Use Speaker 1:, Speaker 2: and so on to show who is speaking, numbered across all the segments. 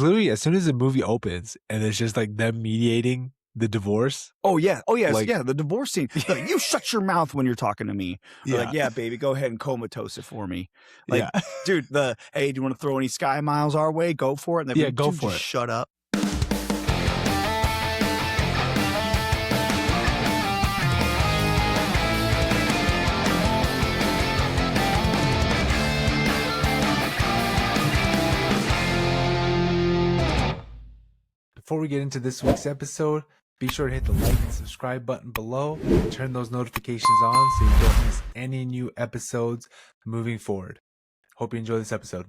Speaker 1: literally as soon as the movie opens and it's just like them mediating the divorce.
Speaker 2: Oh yeah.
Speaker 1: Like-
Speaker 2: The divorce scene. They're like, you shut your mouth when you're talking to me. They're
Speaker 1: Yeah.
Speaker 2: like, yeah, baby, go ahead and comatose it for me. Like,
Speaker 1: Yeah.
Speaker 2: dude, hey, do you want to throw any sky miles our way? Go for it. And
Speaker 1: Yeah, go for
Speaker 2: just
Speaker 1: it.
Speaker 2: Shut up.
Speaker 1: Before we get into this week's episode, be sure to hit the like and subscribe button below and turn those notifications on so you don't miss any new episodes moving forward. Hope you enjoy this episode.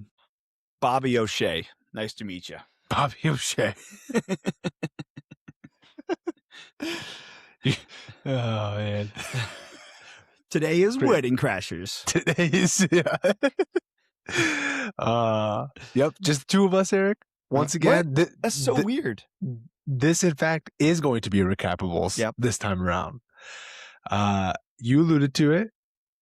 Speaker 2: Bobby O'Shea. Nice to meet you.
Speaker 1: Bobby O'Shea. Oh, man.
Speaker 2: Today is
Speaker 1: Great.
Speaker 2: Wedding Crashers.
Speaker 1: Today is... Yep, just the two of us, Eric. Once again,
Speaker 2: That's so weird.
Speaker 1: This, in fact, is going to be a recappables this time around. You alluded to it,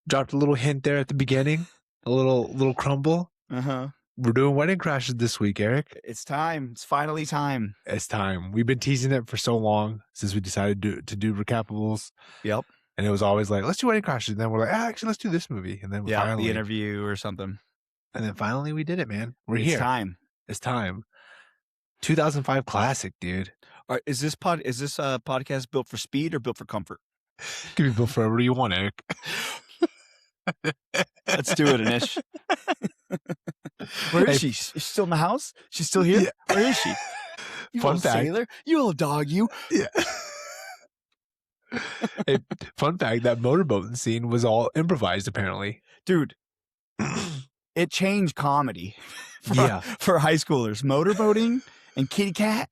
Speaker 1: dropped a little hint there at the beginning, a little crumble.
Speaker 2: Uh-huh.
Speaker 1: We're doing Wedding Crashes this week, Eric.
Speaker 2: It's time. It's finally time.
Speaker 1: It's time. We've been teasing it for so long since we decided to do recappables.
Speaker 2: Yep.
Speaker 1: And it was always like, let's do Wedding Crashes. And then we're like, actually, let's do this movie. And then finally,
Speaker 2: the interview or something.
Speaker 1: And then finally we did it, man. It's here. It's time. 2005 classic, dude.
Speaker 2: All right, is this podcast built for speed or built for comfort?
Speaker 1: Can be built for whatever you want, Eric.
Speaker 2: Let's do it, Anish. Where is she? She's still in the house? She's still here? Yeah. Where is she? You
Speaker 1: Fun
Speaker 2: little
Speaker 1: fact.
Speaker 2: sailor. You little dog, you.
Speaker 1: Yeah. Hey, fun fact, that motorboating scene was all improvised, apparently.
Speaker 2: Dude, it changed comedy for high schoolers. Motorboating and kitty cat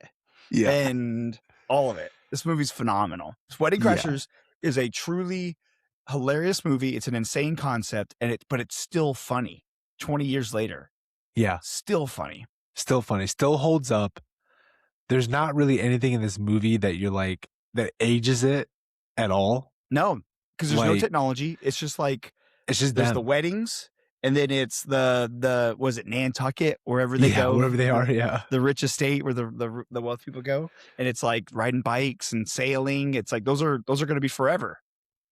Speaker 2: and all of it. This movie's phenomenal. Wedding Crashers is a truly hilarious movie. It's an insane concept, but it's still funny 20 years later.
Speaker 1: Yeah.
Speaker 2: Still funny.
Speaker 1: Still funny. Still holds up. There's not really anything in this movie that you're like, that ages it at all.
Speaker 2: No, because there's no technology. It's just there's
Speaker 1: them.
Speaker 2: the weddings, and then it's the was it Nantucket, wherever they go,
Speaker 1: wherever they are,
Speaker 2: the rich estate where the wealth people go, and it's like riding bikes and sailing. It's like those are going to be forever.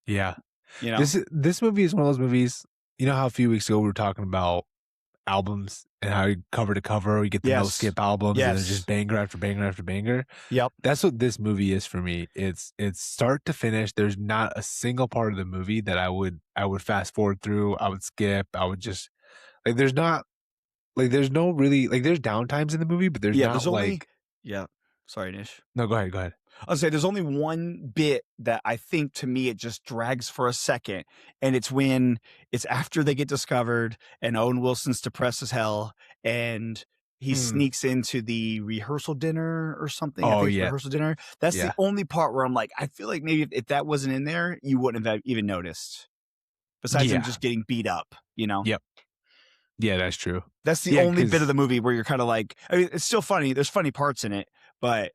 Speaker 1: Yeah,
Speaker 2: you know,
Speaker 1: this movie is one of those movies. You know how a few weeks ago we were talking about albums and how you cover to cover you get the no skip albums and it's just banger after banger after banger.
Speaker 2: Yep.
Speaker 1: That's what this movie is for me. It's start to finish. There's not a single part of the movie that I would fast forward through. I would skip. I would just there's no really there's downtimes in the movie, but there's not
Speaker 2: Sorry, Nish.
Speaker 1: No, go ahead.
Speaker 2: I'll say there's only one bit that I think to me it just drags for a second, and it's when it's after they get discovered and Owen Wilson's depressed as hell and he sneaks into the rehearsal dinner or something.
Speaker 1: Oh,
Speaker 2: rehearsal dinner. That's the only part where I'm like, I feel like maybe if that wasn't in there, you wouldn't have even noticed. Besides him just getting beat up, you know?
Speaker 1: Yep. Yeah, that's true.
Speaker 2: That's the only bit of the movie where you're kind of like, I mean, it's still funny. There's funny parts in it, but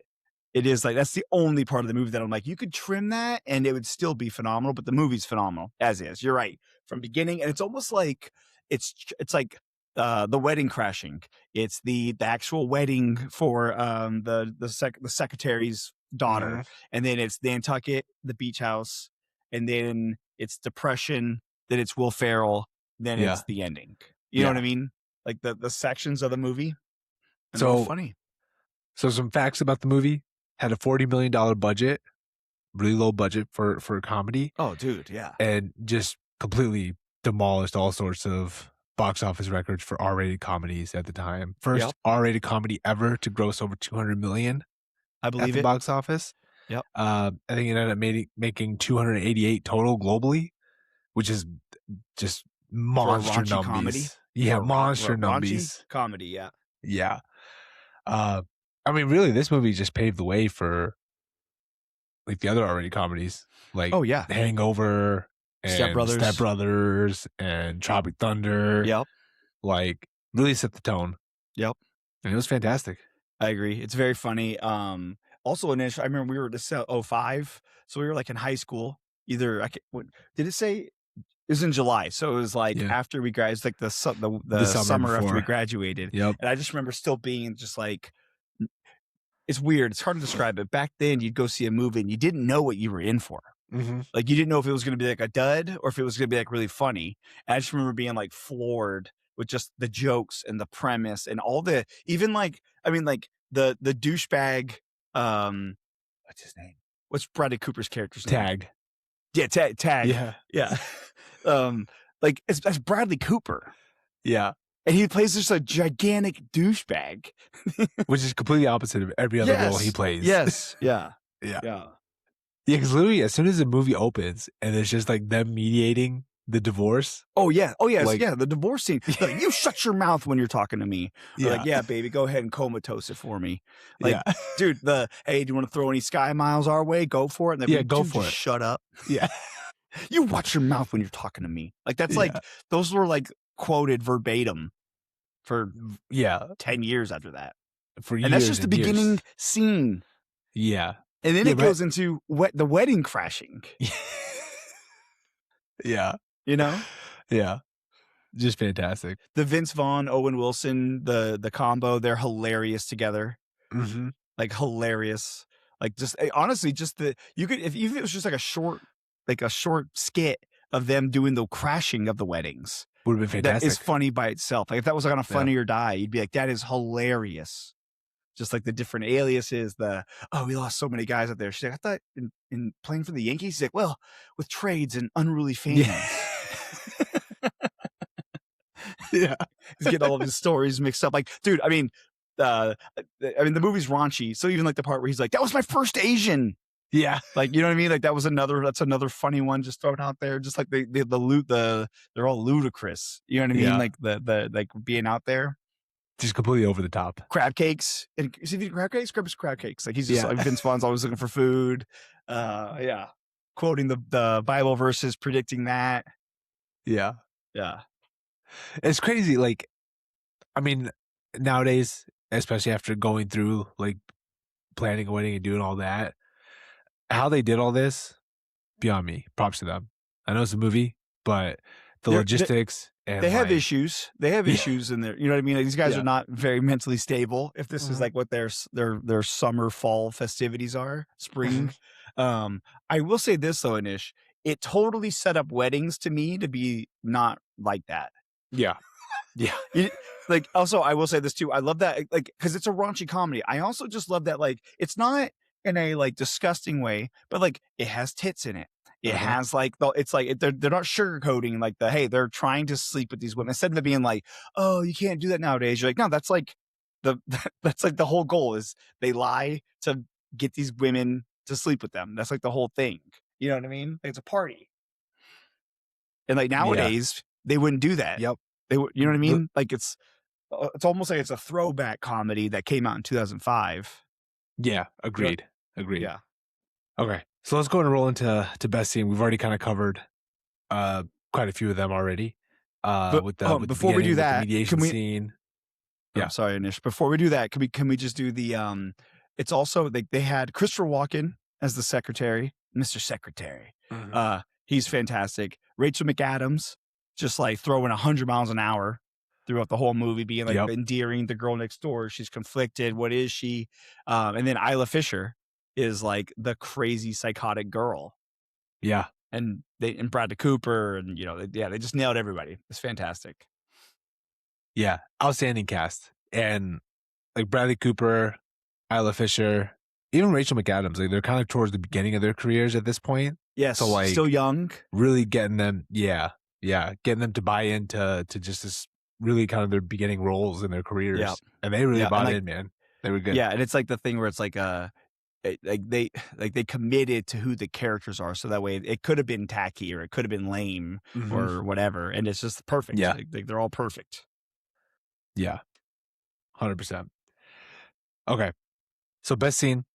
Speaker 2: it is like, that's the only part of the movie that I'm like, you could trim that and it would still be phenomenal, but the movie's phenomenal as is. You're right. From beginning. And it's almost like, it's like the wedding crashing. It's the actual wedding for the secretary's daughter. And then it's Nantucket, the beach house. And then it's depression. Then it's Will Ferrell. Then it's the ending. You know what I mean? Like the sections of the movie. And they're all funny.
Speaker 1: So some facts about the movie. Had a $40 million budget, really low budget for a comedy.
Speaker 2: Oh, dude, yeah.
Speaker 1: And just completely demolished all sorts of box office records for R-rated comedies at the time. First R-rated comedy ever to gross over 200 million.
Speaker 2: I believe
Speaker 1: at the box office.
Speaker 2: Yep.
Speaker 1: I think it ended up making 288 total globally, which is just monster numbers.
Speaker 2: Comedy?
Speaker 1: Yeah, monster numbers.
Speaker 2: Comedy, yeah.
Speaker 1: Yeah. I mean, really, this movie just paved the way for like the other R-rated comedies, like Hangover, and Step Brothers, and Tropic Thunder.
Speaker 2: Yep,
Speaker 1: like really set the tone.
Speaker 2: Yep,
Speaker 1: and it was fantastic.
Speaker 2: I agree. It's very funny. Also, initially, I remember we were this 05, so we were like in high school. Did it say? It was in July, so it was like after we graduated, like the summer after we graduated.
Speaker 1: Yep.
Speaker 2: And I just remember still being just like it's weird. It's hard to describe it. Back then, you'd go see a movie and you didn't know what you were in for.
Speaker 1: Mhm.
Speaker 2: Like, you didn't know if it was gonna be, like, a dud or if it was gonna be, like, really funny. And I just remember being, like, floored with just the jokes and the premise and all the even, like I mean, like, the douchebag, what's his name? What's Bradley Cooper's character's name?
Speaker 1: Tag.
Speaker 2: Yeah, Tag.
Speaker 1: Yeah.
Speaker 2: Yeah. Um, like, it's Bradley Cooper,
Speaker 1: Yeah.
Speaker 2: and he plays just a gigantic douchebag.
Speaker 1: Which is completely opposite of every other role he
Speaker 2: Yes.
Speaker 1: plays.
Speaker 2: Yes. Yeah.
Speaker 1: Yeah.
Speaker 2: Yeah.
Speaker 1: Yeah, because literally as soon as the movie opens and it's just, like, them mediating the divorce,
Speaker 2: Oh, yeah. Oh, yes.
Speaker 1: like
Speaker 2: Yeah, the divorce scene. They're like, "You shut your mouth when you're talking to me." Or like,
Speaker 1: yeah.
Speaker 2: "Yeah, baby, go ahead and comatose it for me." Like,
Speaker 1: Yeah.
Speaker 2: dude, "Hey, do you wanna throw any sky miles our way? Go for it." And they'd be
Speaker 1: Yeah,
Speaker 2: like,
Speaker 1: go
Speaker 2: "Dude,
Speaker 1: for
Speaker 2: just
Speaker 1: it.
Speaker 2: shut up.
Speaker 1: Yeah.
Speaker 2: You watch your mouth when you're talking to me." Like, that's
Speaker 1: Yeah.
Speaker 2: like those were, like, quoted verbatim for
Speaker 1: Yeah.
Speaker 2: 10 years after that.
Speaker 1: For
Speaker 2: And that's
Speaker 1: years
Speaker 2: just the
Speaker 1: and years.
Speaker 2: beginning scene.
Speaker 1: Yeah.
Speaker 2: And then
Speaker 1: Yeah,
Speaker 2: it
Speaker 1: but
Speaker 2: goes into the wedding crashing,
Speaker 1: yeah.
Speaker 2: you know?
Speaker 1: Yeah. Just fantastic.
Speaker 2: The Vince Vaughn, Owen Wilson, the combo, they're hilarious together.
Speaker 1: Mhm.
Speaker 2: Like, hilarious. Like, just honestly, just the you could if even if it was just like a short skit of them doing the crashing of the weddings,
Speaker 1: Would've been
Speaker 2: that is
Speaker 1: fantastic.
Speaker 2: funny by itself. Like, if that was, like, on a
Speaker 1: Yeah.
Speaker 2: Funny or Die, you'd be like, "That is hilarious." Just like the different aliases, "Oh, we lost so many guys out there." She's like, "I thought in playing for the Yankees?" He's like, "Well, with trades and unruly
Speaker 1: Yeah.
Speaker 2: fans."
Speaker 1: Yeah.
Speaker 2: He's getting all of his stories mixed up. Like, dude, the movie's raunchy. So even like the part where he's like, "That was my first Asian."
Speaker 1: Yeah.
Speaker 2: Like, you know what I mean? Like that's another funny one just thrown out there. Just like they're all ludicrous. You know what I mean?
Speaker 1: Yeah.
Speaker 2: Like the like being out there.
Speaker 1: Just completely over the top.
Speaker 2: Crab cakes. And is he eating crab cakes? Crab cakes. Like he's just
Speaker 1: Yeah.
Speaker 2: like Vince Vaughn's always looking for food. Yeah. Quoting the Bible verses, predicting that.
Speaker 1: Yeah.
Speaker 2: Yeah.
Speaker 1: It's crazy, like, I mean, nowadays, especially after going through, like, planning a wedding and doing all that, how they did all this, beyond me. Props to them. I know it's a movie, but the
Speaker 2: They're,
Speaker 1: logistics
Speaker 2: They
Speaker 1: and,
Speaker 2: have
Speaker 1: like
Speaker 2: issues. They have
Speaker 1: yeah.
Speaker 2: issues in there. You know what I mean? Like, these guys are
Speaker 1: Yeah.
Speaker 2: not very mentally stable. If this is
Speaker 1: Mhm.
Speaker 2: like what their summer fall festivities are,
Speaker 1: Mhm.
Speaker 2: spring. I will say this though, Anish, it totally set up weddings to me to be not like that.
Speaker 1: Yeah. Yeah.
Speaker 2: You, like, also, I will say this too. I love that, like, because it's a raunchy comedy. I also just love that, like, it's not in a like disgusting way, but like it has tits in it. It
Speaker 1: Uh-huh.
Speaker 2: has like it's like they're not sugarcoating like hey, they're trying to sleep with these women instead of it being like, oh, you can't do that nowadays. You're like, no, that's like the that's like the whole goal is they lie to get these women to sleep with them. That's like the whole thing. You know what I mean? Like, it's a party. And like
Speaker 1: Yeah.
Speaker 2: nowadays, they wouldn't do that.
Speaker 1: Yep.
Speaker 2: They would, you know what I
Speaker 1: The
Speaker 2: mean? Like, it's almost like it's a throwback comedy that came out in 2005.
Speaker 1: yeah,
Speaker 2: You know?
Speaker 1: agreed. Agreed.
Speaker 2: Yeah.
Speaker 1: Okay. So let's go and roll into best scene. We've already kinda covered, quite a few of them already,
Speaker 2: But
Speaker 1: with the
Speaker 2: before we do
Speaker 1: beginning, with the
Speaker 2: that, can
Speaker 1: mediation
Speaker 2: we?
Speaker 1: scene.
Speaker 2: Oh,
Speaker 1: Yeah.
Speaker 2: sorry, Anish. Before we do that, can we just do the? It's also they had Christopher Walken as the secretary, Mr. Secretary.
Speaker 1: Mhm.
Speaker 2: He's fantastic. Rachel McAdams just like throwing 100 miles an hour throughout the whole movie, being like
Speaker 1: Yep.
Speaker 2: endearing, the girl next door. She's conflicted. What is she? And then Isla Fisher is like the crazy psychotic girl.
Speaker 1: Yeah.
Speaker 2: And Bradley Cooper, and they just nailed everybody. It's fantastic.
Speaker 1: Yeah. Outstanding cast. And, like, Bradley Cooper, Isla Fisher, even Rachel McAdams, like, they're kinda towards the beginning of their careers at this point.
Speaker 2: Yes,
Speaker 1: So,
Speaker 2: still
Speaker 1: like,
Speaker 2: young.
Speaker 1: really getting them getting them to buy into just this really kind of their beginning roles in their
Speaker 2: Yeah,
Speaker 1: careers, and they really
Speaker 2: yeah, and
Speaker 1: bought
Speaker 2: like
Speaker 1: in, man. They were good.
Speaker 2: yeah, and it's like the thing where it's like they committed to who the characters are, so that way it could have been tacky or it could have been lame
Speaker 1: Mhm.
Speaker 2: or whatever, and it's just perfect.
Speaker 1: Yeah.
Speaker 2: Like, they're all perfect.
Speaker 1: Yeah. 100%. Okay. So best scene,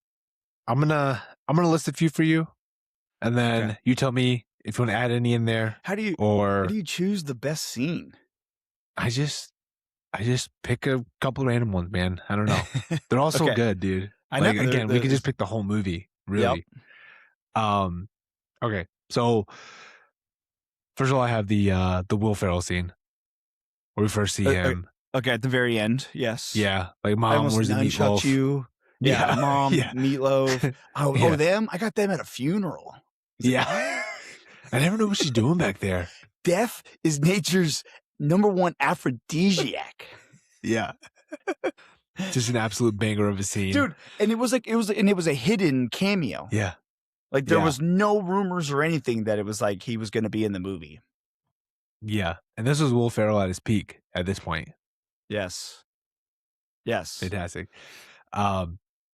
Speaker 1: I'm gonna list a few for you, and
Speaker 2: Okay,
Speaker 1: then you tell me if you wanna add any in there,
Speaker 2: how do
Speaker 1: or
Speaker 2: you choose the best scene?
Speaker 1: I just I just pick a couple random ones, man. I don't know. They're all so
Speaker 2: Okay,
Speaker 1: good, dude.
Speaker 2: I know
Speaker 1: Like, again, we could just pick the whole movie,
Speaker 2: yep.
Speaker 1: really. Um, okay. So, first of all, I have the Will Ferrell scene where we first see
Speaker 2: Uh, uh,
Speaker 1: him.
Speaker 2: okay, at the very end, yes.
Speaker 1: Yeah, like,
Speaker 2: I
Speaker 1: "Mom,
Speaker 2: almost
Speaker 1: where's the
Speaker 2: nunchucked
Speaker 1: meatloaf?"
Speaker 2: you. Yeah,
Speaker 1: Yeah.
Speaker 2: Mom,
Speaker 1: Yeah.
Speaker 2: Meatloaf. Oh,
Speaker 1: Yeah.
Speaker 2: them? I got them at a funeral. He's like, "What?"
Speaker 1: Yeah. I never know what she's doing back there.
Speaker 2: Death is nature's number one aphrodisiac.
Speaker 1: Yeah. Just an absolute banger of a scene.
Speaker 2: Dude, and it was a hidden cameo.
Speaker 1: Yeah.
Speaker 2: Like there
Speaker 1: Yeah.
Speaker 2: was no rumors or anything that it was like he was going to be in the movie.
Speaker 1: Yeah. And this was Will Ferrell at his peak at this point.
Speaker 2: Yes. Yes.
Speaker 1: Fantastic.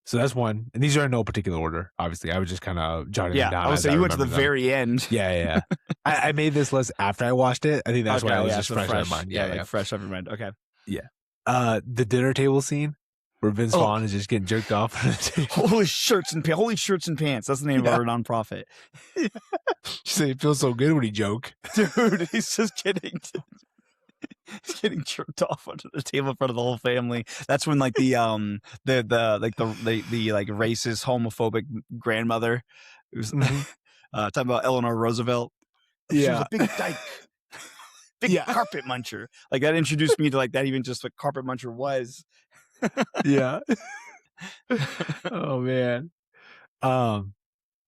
Speaker 1: So that's one. And these are in no particular order, obviously. I was just kind of jotting them
Speaker 2: Yeah,
Speaker 1: down
Speaker 2: I would
Speaker 1: as
Speaker 2: say
Speaker 1: I
Speaker 2: you went to the
Speaker 1: remember them.
Speaker 2: very end.
Speaker 1: Yeah, yeah, yeah. I made this list after I watched it. I think that's why I was
Speaker 2: yeah,
Speaker 1: just
Speaker 2: so
Speaker 1: fresh in my mind.
Speaker 2: Yeah,
Speaker 1: Yeah,
Speaker 2: like
Speaker 1: yeah.
Speaker 2: fresh off your mind. Okay.
Speaker 1: Yeah. The dinner table scene where Vince
Speaker 2: Oh.
Speaker 1: Vaughn is just getting jerked off on the table.
Speaker 2: Holy shirts and pants. That's the name of our nonprofit.
Speaker 1: She said it feels so good when he joke.
Speaker 2: Dude, he's just getting jerked off onto the table in front of the whole family. That's when like the like racist homophobic grandmother who's talking about Eleanor Roosevelt. She was a big dyke. Big carpet muncher. Like that introduced me to like that, even just what carpet muncher was.
Speaker 1: Yeah. Oh man. I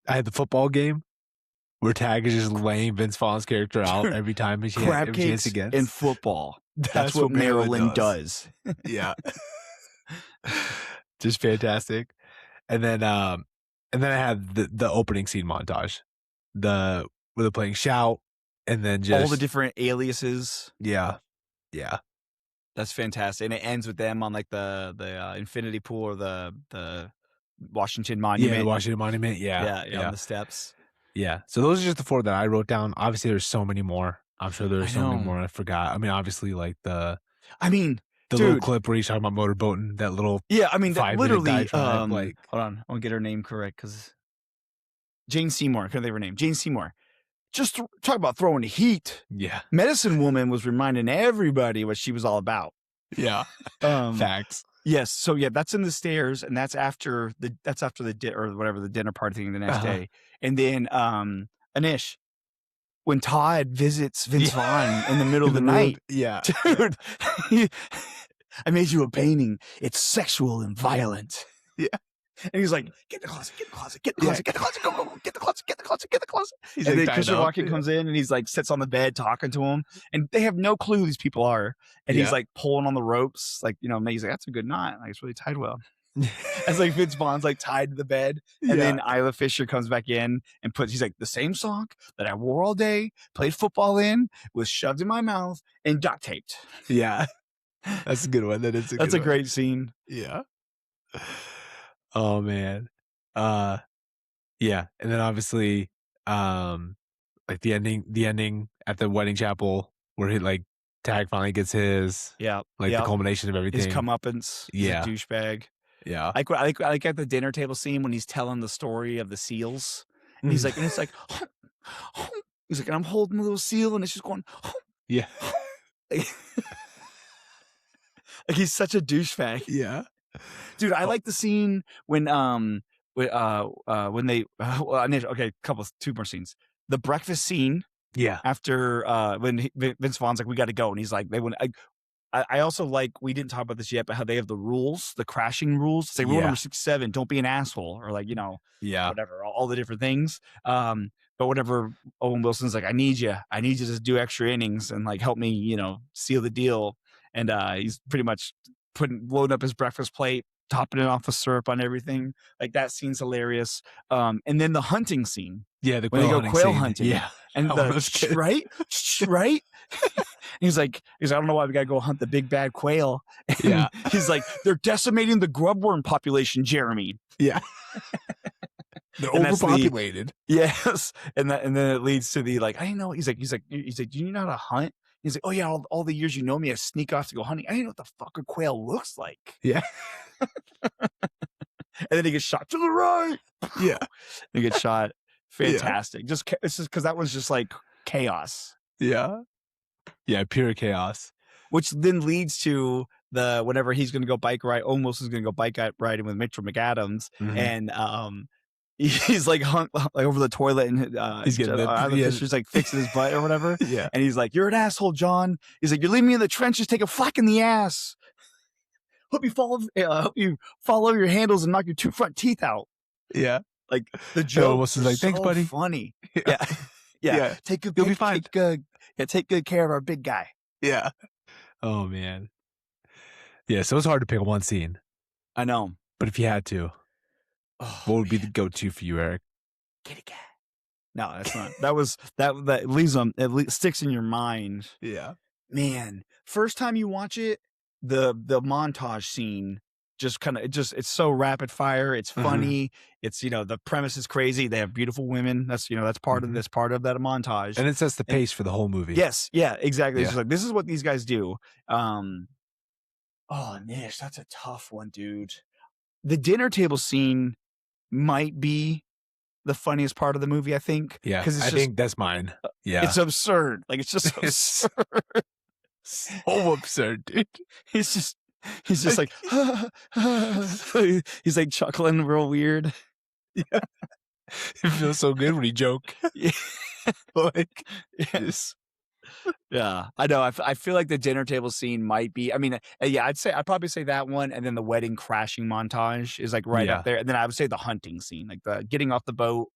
Speaker 1: had the football game where Tag is just laying Vince Vaughn's character out every time he
Speaker 2: Crab
Speaker 1: every chance
Speaker 2: cakes
Speaker 1: he gets.
Speaker 2: in football. That's
Speaker 1: what
Speaker 2: what Maryland does.
Speaker 1: Yeah. Just fantastic. And then I had the opening scene montage. Where they're playing Shout and then just
Speaker 2: all the different aliases.
Speaker 1: Yeah. Yeah.
Speaker 2: That's fantastic. And it ends with them on like the infinity pool or the Washington Monument.
Speaker 1: Yeah, the Washington Monument. Yeah.
Speaker 2: Yeah, on the steps.
Speaker 1: Yeah. So those are just the 4 that I wrote down. Obviously, there's so many more. I'm sure there's so many more I forgot. I mean, obviously, like the little clip where he's talking about motorboating, that little
Speaker 2: that literally.
Speaker 1: diatribe, like,
Speaker 2: hold on, I want to get her name correct because Jane Seymour. I couldn't think of her name. Jane Seymour. Just talk about throwing heat.
Speaker 1: Yeah.
Speaker 2: Medicine Woman was reminding everybody what she was all about.
Speaker 1: Yeah. Facts.
Speaker 2: Yes. So yeah, that's in the stairs, and that's after the or whatever the dinner party thing the next day. And then Anish, when Todd visits Vince Vaughn in the middle of the night.
Speaker 1: Yeah.
Speaker 2: Dude, I made you a painting. It's sexual and violent.
Speaker 1: Yeah.
Speaker 2: And he's like, get the closet, get the closet, get the closet, get the closet, go, get the closet, get the closet, get the closet.
Speaker 1: He's
Speaker 2: and
Speaker 1: like,
Speaker 2: then Christopher Walken comes in and he's like sits on the bed talking to him. And they have no clue who these people are. And he's like pulling on the ropes, like, he's like, that's a good knot. Like, it's really tied well. As like Vince Vaughn's like tied to the bed. And then Isla Fisher comes back in and he's like, the same sock that I wore all day, played football in, was shoved in my mouth and duct taped.
Speaker 1: Yeah. That's a good one. That's a
Speaker 2: great scene.
Speaker 1: Yeah. Oh man. Yeah. And then obviously, like the ending at the wedding chapel where he like Tag finally gets his, the culmination of everything.
Speaker 2: His comeuppance. He's a douchebag.
Speaker 1: Yeah.
Speaker 2: I like at the dinner table scene when he's telling the story of the seals. And he's like, and it's like, he's like, and I'm holding the little seal and it's just going,
Speaker 1: yeah.
Speaker 2: Like he's such a douchebag.
Speaker 1: Yeah.
Speaker 2: Dude, I like the scene when they okay, two more scenes. The breakfast scene.
Speaker 1: Yeah.
Speaker 2: After when Vince Vaughn's like, we got to go, and he's like, I also like, we didn't talk about this yet, but how they have the rules, the crashing rules. It's like rule number 67, don't be an asshole, or like, whatever, all the different things. But whenever Owen Wilson's like, I need you to do extra innings and like help me, seal the deal. And he's pretty much loading up his breakfast plate, topping it off with syrup on everything. Like that scene's hilarious. And then the hunting scene.
Speaker 1: Yeah,
Speaker 2: when they go quail hunting.
Speaker 1: Yeah.
Speaker 2: And right? He's like, I don't know why we gotta go hunt the big bad quail. And he's like, they're decimating the grubworm population, Jeremy.
Speaker 1: Yeah. They're overpopulated.
Speaker 2: Yes. And then it leads to the like, I didn't know. He's like, do you know how to hunt? He's like, oh yeah, all the years you know me, I sneak off to go hunting. I didn't know what the fuck a quail looks like.
Speaker 1: Yeah.
Speaker 2: And then he gets shot to the right.
Speaker 1: Yeah.
Speaker 2: He gets shot. Fantastic. It's just because that was just like chaos.
Speaker 1: Yeah. Yeah, pure chaos.
Speaker 2: Which then leads to whenever he's going to go bike ride, almost is going to go bike riding with Mitchell McAdams, and he's like hung like over the toilet, and
Speaker 1: he's getting
Speaker 2: Fisher's like fixing his butt or whatever.
Speaker 1: Yeah,
Speaker 2: and he's like, "You're an asshole, John." He's like, "You're leaving me in the trenches. Take a flak in the ass." hope you follow your handles and knock your 2 front teeth out.
Speaker 1: Yeah.
Speaker 2: Like, the
Speaker 1: It almost
Speaker 2: jokes
Speaker 1: is
Speaker 2: are
Speaker 1: like, "Thanks,
Speaker 2: so
Speaker 1: buddy."
Speaker 2: funny.
Speaker 1: Yeah.
Speaker 2: Yeah. Yeah.
Speaker 1: Yeah.
Speaker 2: Take good
Speaker 1: You'll be
Speaker 2: pic
Speaker 1: fine.
Speaker 2: take good care of our big guy.
Speaker 1: Yeah. Oh, man. Yeah, so it's hard to pick one scene,
Speaker 2: I know.
Speaker 1: but if you had to,
Speaker 2: Oh,
Speaker 1: what would be the
Speaker 2: man.
Speaker 1: go-to for you, Eric?
Speaker 2: Kitty cat. No, that's not. That leaves them. It sticks in your mind.
Speaker 1: Yeah.
Speaker 2: Man, first time you watch it, the montage scene just kind of it's so rapid fire. It's
Speaker 1: Mhm.
Speaker 2: funny. It's the premise is crazy. They have beautiful women. That's part of
Speaker 1: Mhm.
Speaker 2: that montage.
Speaker 1: And it sets the
Speaker 2: And
Speaker 1: pace for the whole movie.
Speaker 2: yes, yeah, exactly. It's
Speaker 1: Yeah.
Speaker 2: just like this is what these guys do. Um, oh, Nish, that's a tough one, dude. The dinner table scene might be the funniest part of the movie, I think,
Speaker 1: Yeah.
Speaker 2: because
Speaker 1: I think that's mine. Yeah.
Speaker 2: it's absurd. Like, it's just
Speaker 1: It's
Speaker 2: absurd.
Speaker 1: so absurd, dude.
Speaker 2: He's just he's just like,
Speaker 1: Like
Speaker 2: he's like chuckling real weird.
Speaker 1: yeah. It feels so good when you joke.
Speaker 2: Yeah.
Speaker 1: Like,
Speaker 2: Yeah.
Speaker 1: just
Speaker 2: Yeah, I know. I feel like the dinner table scene might be. I mean, yeah, I'd probably say that one, and then the wedding crashing montage is like right up
Speaker 1: yeah.
Speaker 2: there, and then I would say the hunting scene, like the getting off the boat,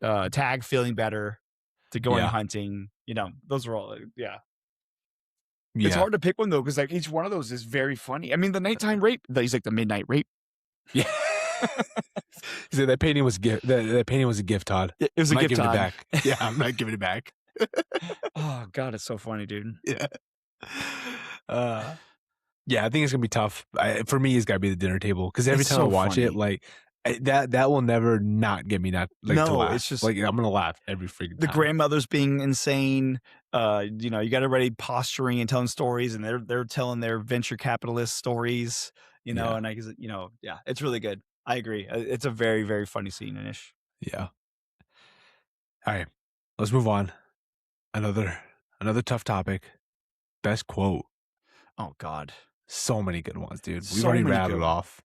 Speaker 2: Tag feeling better, to going
Speaker 1: Yeah.
Speaker 2: hunting. Those are all. Yeah, it's
Speaker 1: Yeah.
Speaker 2: hard to pick one though, because like each one of those is very funny. I mean, the nighttime rape. He's like the midnight rape.
Speaker 1: Yeah. He said that painting was that painting was a gift, Todd.
Speaker 2: It was
Speaker 1: I'm
Speaker 2: a
Speaker 1: not
Speaker 2: gift
Speaker 1: giving it
Speaker 2: time.
Speaker 1: back. Yeah, I'm not giving it back.
Speaker 2: Oh God, it's so funny, dude.
Speaker 1: Yeah. Uh, yeah, I think it's gonna be tough. For me, it's gotta be the dinner table because every
Speaker 2: It's
Speaker 1: time I
Speaker 2: so
Speaker 1: watch it,
Speaker 2: funny.
Speaker 1: like that will never not get me not like to
Speaker 2: No,
Speaker 1: laugh.
Speaker 2: it's just
Speaker 1: Like I'm gonna laugh every freaking
Speaker 2: the
Speaker 1: time.
Speaker 2: grandmother's being insane. You got everybody posturing and telling stories, and they're telling their venture capitalist stories.
Speaker 1: Yeah,
Speaker 2: And yeah, it's really good. I agree. It's a very, very funny scene, Inish.
Speaker 1: yeah. All right, let's move on. Another tough topic. Best quote.
Speaker 2: Oh God,
Speaker 1: So many good ones, dude. We've
Speaker 2: so
Speaker 1: already
Speaker 2: many good
Speaker 1: rattled
Speaker 2: ones.
Speaker 1: off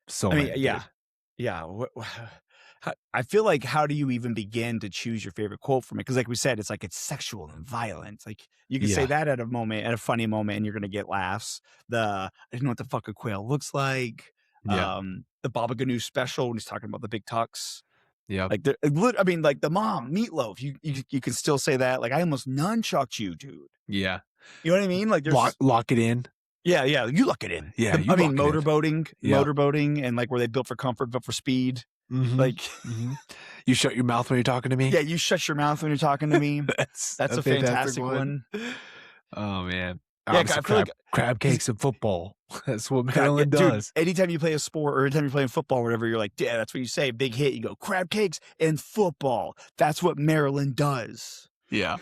Speaker 1: so
Speaker 2: I mean,
Speaker 1: many,
Speaker 2: yeah,
Speaker 1: dude.
Speaker 2: yeah. I feel like, how do you even begin to choose your favorite quote from it? Because, like we said, it's sexual and violent. Like, you can say
Speaker 1: Yeah,
Speaker 2: that at a funny moment, and you're gonna get laughs. I didn't know what the fuck a quail looks like.
Speaker 1: yeah,
Speaker 2: The Baba Ganoush special when he's talking about the big tux.
Speaker 1: yep,
Speaker 2: Like, I mean, like the mom meatloaf. You can still say that. Like, I almost nunchucked you, dude.
Speaker 1: yeah.
Speaker 2: You know what I mean? Like, there's
Speaker 1: Lock it in.
Speaker 2: yeah, yeah. You lock it in.
Speaker 1: Yeah, you
Speaker 2: I mean,
Speaker 1: lock it in. Yep.
Speaker 2: motorboating, and like where they built for comfort, built for speed.
Speaker 1: Mm-hmm.
Speaker 2: Like,
Speaker 1: Mm-hmm. You shut your mouth when you're talking to me.
Speaker 2: yeah, you shut your mouth when you're talking to me.
Speaker 1: That's
Speaker 2: That's
Speaker 1: a
Speaker 2: a
Speaker 1: fantastic
Speaker 2: fantastic one.
Speaker 1: Oh man.
Speaker 2: Yeah,
Speaker 1: Obviously
Speaker 2: I feel like
Speaker 1: crab
Speaker 2: because
Speaker 1: cakes and football. That's what
Speaker 2: yeah,
Speaker 1: Maryland
Speaker 2: dude,
Speaker 1: does.
Speaker 2: anytime you play a sport or anytime you're playing football or whatever, you're like, yeah, that's what you say. Big hit. You go crab cakes and football. That's what Maryland does.
Speaker 1: Yeah.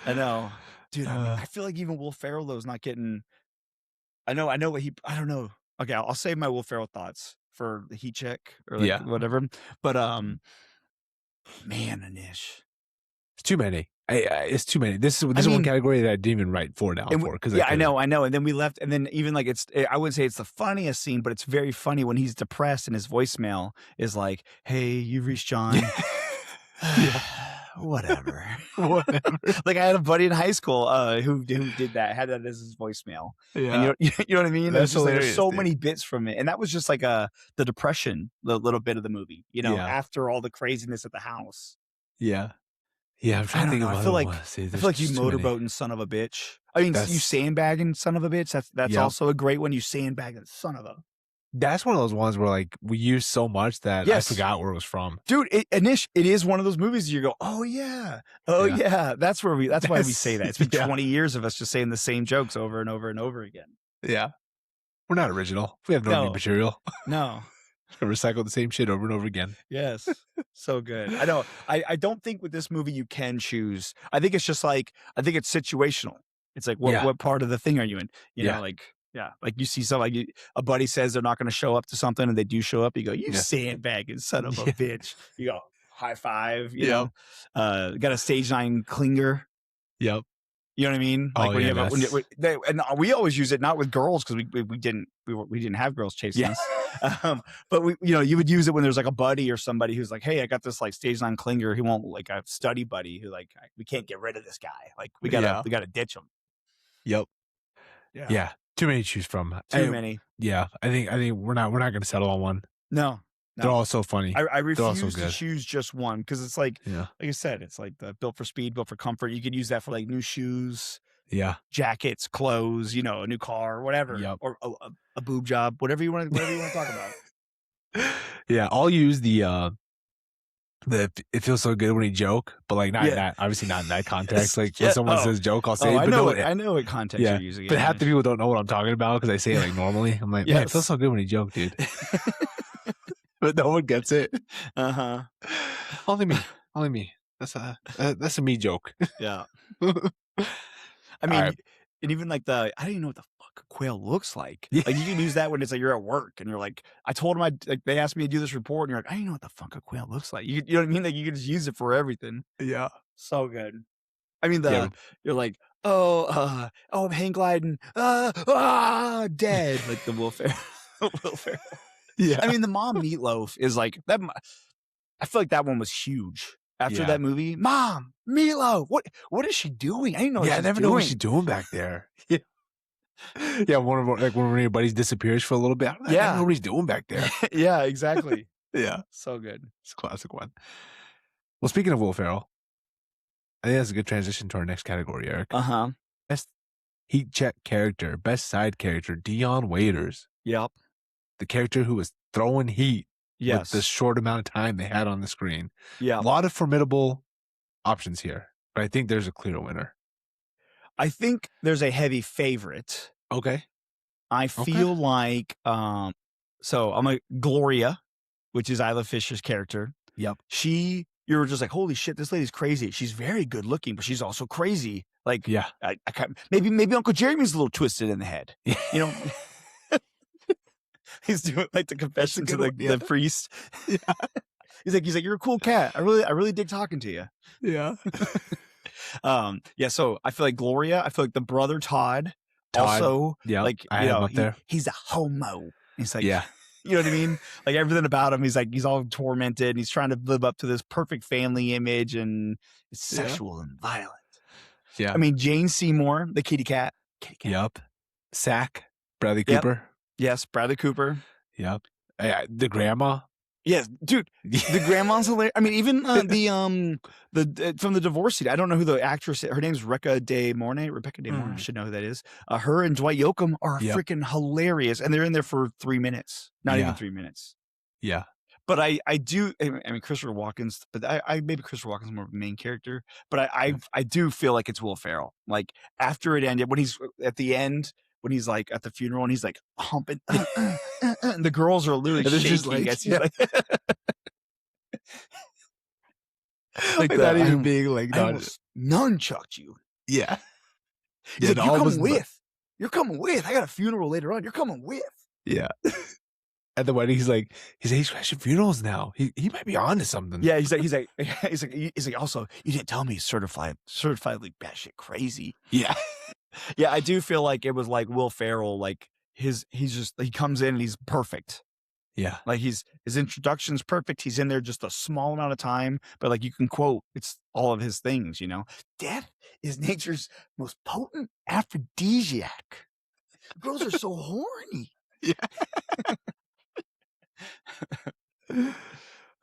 Speaker 2: I know, dude. I mean,
Speaker 1: Uh,
Speaker 2: I feel like even Will Ferrell though is not getting. I know what he. I don't know. Okay, I'll save my Will Ferrell thoughts for the heat check or like
Speaker 1: yeah.
Speaker 2: whatever. But man, Anish.
Speaker 1: It's too many. It's too many. This
Speaker 2: I
Speaker 1: is one
Speaker 2: mean,
Speaker 1: category that I didn't even write four down
Speaker 2: and
Speaker 1: for because I
Speaker 2: yeah,
Speaker 1: couldn't.
Speaker 2: I know. And then we left, and then even like I wouldn't say it's the funniest scene, but it's very funny when he's depressed and his voicemail is like, "Hey, you've reached John."
Speaker 1: Yeah.
Speaker 2: Whatever.
Speaker 1: Whatever.
Speaker 2: Like, I had a buddy in high school who did that, had that as his voicemail, and
Speaker 1: Yeah.
Speaker 2: you know what I mean.
Speaker 1: That's
Speaker 2: It's just like there's
Speaker 1: hilarious,
Speaker 2: so
Speaker 1: dude.
Speaker 2: many bits from it, and that was just like the depression, the little bit of the movie,
Speaker 1: Yeah.
Speaker 2: after all the craziness at the house.
Speaker 1: Yeah. Yeah. I'm
Speaker 2: I
Speaker 1: trying to
Speaker 2: don't
Speaker 1: think
Speaker 2: know.
Speaker 1: of
Speaker 2: I
Speaker 1: what
Speaker 2: feel
Speaker 1: I
Speaker 2: like
Speaker 1: want to say.
Speaker 2: I
Speaker 1: There's
Speaker 2: feel like you
Speaker 1: just too many.
Speaker 2: motorboating son of a bitch. I mean, you
Speaker 1: That's
Speaker 2: sandbagging son of a bitch. That's
Speaker 1: yep.
Speaker 2: also a great one. You sandbagging son of a.
Speaker 1: That's one of those ones where like we use so much that I
Speaker 2: Yes,
Speaker 1: forgot where it was from.
Speaker 2: dude. Anish, it is one of those movies you go, oh yeah, oh
Speaker 1: Yeah.
Speaker 2: yeah. That's why we say that. It's been
Speaker 1: Yeah.
Speaker 2: 20 years of us just saying the same jokes over and over and over again.
Speaker 1: Yeah. We're not original. We have no new
Speaker 2: No,
Speaker 1: material.
Speaker 2: no.
Speaker 1: Recycle the same shit over and over again.
Speaker 2: Yes. So good. I know. I don't think with this movie you can choose. I think it's just like, I think it's situational. It's like,
Speaker 1: Yeah.
Speaker 2: what part of the thing are you in?
Speaker 1: Yeah.
Speaker 2: Like, yeah, like you see something, like a buddy says they're not going to show up to something and they do show up. You go, you
Speaker 1: Yeah.
Speaker 2: sandbagging son of a
Speaker 1: Yeah.
Speaker 2: bitch. You go, high five,
Speaker 1: Yep.
Speaker 2: got a stage 9 clinger.
Speaker 1: Yep.
Speaker 2: You know what I mean?
Speaker 1: Oh,
Speaker 2: Like when
Speaker 1: yeah,
Speaker 2: you have and we always use it not with girls because we didn't have girls chasing
Speaker 1: Yeah.
Speaker 2: us. But you would use it when there's like a buddy or somebody who's like, hey, I got this like stage 9 clinger. He won't, like a study buddy who we can't get rid of this guy. Like we
Speaker 1: Yeah.
Speaker 2: gotta ditch him.
Speaker 1: Yep.
Speaker 2: Yeah.
Speaker 1: Yeah. Too many to choose from.
Speaker 2: Too many.
Speaker 1: Yeah, I think we're not gonna settle on one.
Speaker 2: No,
Speaker 1: They're
Speaker 2: no.
Speaker 1: all so funny.
Speaker 2: I
Speaker 1: They're all so
Speaker 2: refuse to
Speaker 1: good.
Speaker 2: choose just one because it's
Speaker 1: Yeah.
Speaker 2: like I said, it's like the built for speed, built for comfort. You could use that for like new shoes,
Speaker 1: Yeah.
Speaker 2: jackets, clothes, a new car, whatever,
Speaker 1: Yep.
Speaker 2: or a boob job, whatever you want to talk about.
Speaker 1: Yeah, I'll use the "It feels so good when he joke," but, like, not in
Speaker 2: Yeah.
Speaker 1: that obviously not in that context,
Speaker 2: Yes.
Speaker 1: like, when
Speaker 2: Yeah.
Speaker 1: someone
Speaker 2: Oh.
Speaker 1: says joke, I'll say
Speaker 2: Oh,
Speaker 1: it,
Speaker 2: I
Speaker 1: but
Speaker 2: know
Speaker 1: no
Speaker 2: it. I know what context
Speaker 1: yeah,
Speaker 2: you're using it
Speaker 1: but half
Speaker 2: in.
Speaker 1: the people don't know what I'm talking about because I say it, like, normally. I'm like, "Man, it feels
Speaker 2: Yes.
Speaker 1: so good when he joke, dude." But no one gets it.
Speaker 2: Uh-huh.
Speaker 1: Only me. Only me. That's a me joke.
Speaker 2: Yeah. I mean,
Speaker 1: Alright.
Speaker 2: and even like I don't even know what the fuck a quail looks like.
Speaker 1: Yeah.
Speaker 2: Like you can use that when it's like you're at work and you're like, I told them like they asked me to do this report and you're like, I don't even know what the fuck a quail looks like. You know what I mean? Like you can just use it for everything.
Speaker 1: Yeah.
Speaker 2: So good. I mean
Speaker 1: Yeah.
Speaker 2: you're like, I'm hang gliding, dead like the Will Ferrell. Will Ferrell.
Speaker 1: Yeah.
Speaker 2: I mean, the mom meatloaf is like that. I feel like that one was huge after
Speaker 1: Yeah.
Speaker 2: that movie. Mom, meatloaf. What is she doing? I didn't know what
Speaker 1: Yeah, I
Speaker 2: she's
Speaker 1: never know what she's
Speaker 2: doing.
Speaker 1: doing back there. Yeah. Yeah, one of your buddies disappears for a little bit. I never know
Speaker 2: Yeah.
Speaker 1: what he's doing back there.
Speaker 2: Yeah, exactly.
Speaker 1: Yeah.
Speaker 2: So good.
Speaker 1: It's a classic one. Well, speaking of Will Ferrell, I think that's a good transition to our next category, Eric.
Speaker 2: Uh-huh.
Speaker 1: Best heat check character, best side character, Dion Waiters,
Speaker 2: Yep.
Speaker 1: the character who was throwing heat with the
Speaker 2: Yes.
Speaker 1: short amount of time they had on the screen. A
Speaker 2: Yep.
Speaker 1: lot of formidable options here, but I think there's a clear winner.
Speaker 2: I think there's a heavy favorite.
Speaker 1: Okay.
Speaker 2: I
Speaker 1: Okay.
Speaker 2: feel like so I'm a Gloria, which is Isla Fisher's character.
Speaker 1: Yep.
Speaker 2: You were just like, holy shit, this lady's crazy. She's very good looking, but she's also crazy. Like,
Speaker 1: Yeah.
Speaker 2: I can't, maybe Uncle Jeremy's a little twisted in the head. You know, he's doing like the confessions of
Speaker 1: good one, yeah.
Speaker 2: the priest.
Speaker 1: Yeah.
Speaker 2: He's like, you're a cool cat. I really dig talking to you.
Speaker 1: Yeah.
Speaker 2: Yeah. So I feel like Gloria. I feel like the brother Todd.
Speaker 1: Todd,
Speaker 2: Also,
Speaker 1: yep,
Speaker 2: like
Speaker 1: I had him up there.
Speaker 2: he's a homo. He's like,
Speaker 1: Yeah.
Speaker 2: you know what I mean? Like everything about him, he's all tormented. And he's trying to live up to this perfect family image, and it's
Speaker 1: Yeah.
Speaker 2: sexual and violent.
Speaker 1: Yeah.
Speaker 2: I mean, Jane Seymour, the kitty cat.
Speaker 1: Yep. Sack, Bradley
Speaker 2: Yep.
Speaker 1: Cooper.
Speaker 2: Yes, Bradley Cooper.
Speaker 1: Yep. The grandma.
Speaker 2: Yes, dude. The grandma's hilarious. I mean, even the from the divorce scene. I don't know who the actress. Her name's Rebecca De Mornay. I should know who that is. Her and Dwight Yoakam are
Speaker 1: Yep.
Speaker 2: freaking hilarious, and they're in there for 3 minutes. Not even 3 minutes.
Speaker 1: Yeah.
Speaker 2: But I do. I mean, Christopher Walken's. But I maybe Christopher Walken's more of a main character. But I do feel like it's Will Ferrell. Like after it ended, when he's at the end. When he's like at the funeral and he's like humping, and the girls are literally
Speaker 1: And it's
Speaker 2: shaking.
Speaker 1: just like,
Speaker 2: as he's
Speaker 1: yeah.
Speaker 2: like
Speaker 1: not even
Speaker 2: I
Speaker 1: being like,
Speaker 2: I almost nunchucked you.
Speaker 1: yeah.
Speaker 2: He's like,
Speaker 1: no,
Speaker 2: you're
Speaker 1: almost
Speaker 2: coming with. You're coming with. I got a funeral later on. You're coming with.
Speaker 1: Yeah. At the wedding, he's like, he's crashing funerals now. He might be on to something.
Speaker 2: Yeah, he's like, also, you didn't tell me he's certifiedly batshit crazy.
Speaker 1: Yeah.
Speaker 2: Yeah, I do feel like it was like Will Ferrell, like he comes in and he's perfect.
Speaker 1: Yeah.
Speaker 2: Like his introduction's perfect. He's in there just a small amount of time, but like you can quote, it's all of his things, you know. Death is nature's most potent aphrodisiac. Girls are so horny.
Speaker 1: Yeah.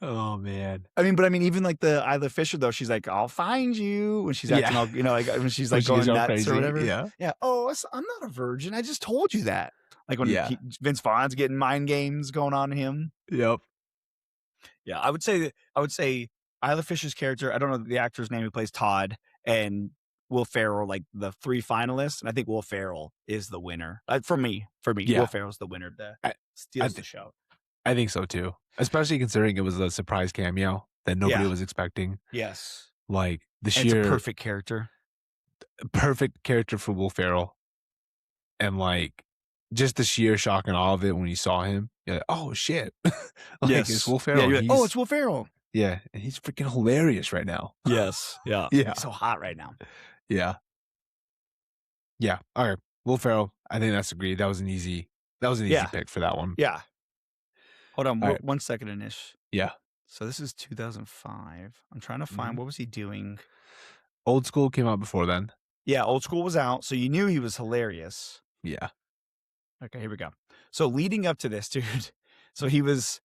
Speaker 1: Oh man.
Speaker 2: I mean, even like the Isla Fisher though, she's like, "I'll find you" when she's acting all, like when she's
Speaker 1: When
Speaker 2: like
Speaker 1: she
Speaker 2: going
Speaker 1: gets all
Speaker 2: nuts
Speaker 1: crazy,
Speaker 2: or whatever.
Speaker 1: yeah.
Speaker 2: Yeah. Oh, I'm not a virgin. I just told you that. Like when
Speaker 1: Yeah.
Speaker 2: Vince Vaughn's getting mind games going on to him.
Speaker 1: Yep.
Speaker 2: Yeah, I would say Isla Fisher's character. I don't know the actor's name who plays Todd, and Will Ferrell, like the 3 finalists, and I think Will Ferrell is the winner. For me,
Speaker 1: Yeah.
Speaker 2: Will Ferrell's the winner. Steals the show.
Speaker 1: I think so too. Especially considering it was a surprise cameo that nobody was expecting.
Speaker 2: Yes,
Speaker 1: Like the
Speaker 2: and it's
Speaker 1: sheer
Speaker 2: a perfect character
Speaker 1: for Will Ferrell. And like just the sheer shock and awe of it when you saw him. You're like, oh shit. Like it's Will Ferrell.
Speaker 2: Yeah, you're like, oh, it's Will Ferrell.
Speaker 1: Yeah. And he's freaking hilarious right now.
Speaker 2: Yes, yeah,
Speaker 1: Yeah.
Speaker 2: He's so hot right now.
Speaker 1: Yeah. Yeah. All right. Will Ferrell. I think that's agreed. That was an easy pick for that one.
Speaker 2: Yeah. Hold on,
Speaker 1: All right.
Speaker 2: 1 second, Anish.
Speaker 1: Yeah.
Speaker 2: So this is 2005. I'm trying to find what was he doing.
Speaker 1: Old School came out before then.
Speaker 2: Yeah, Old School was out, so you knew he was hilarious.
Speaker 1: Yeah.
Speaker 2: Okay, here we go. So leading up to this, dude. So he was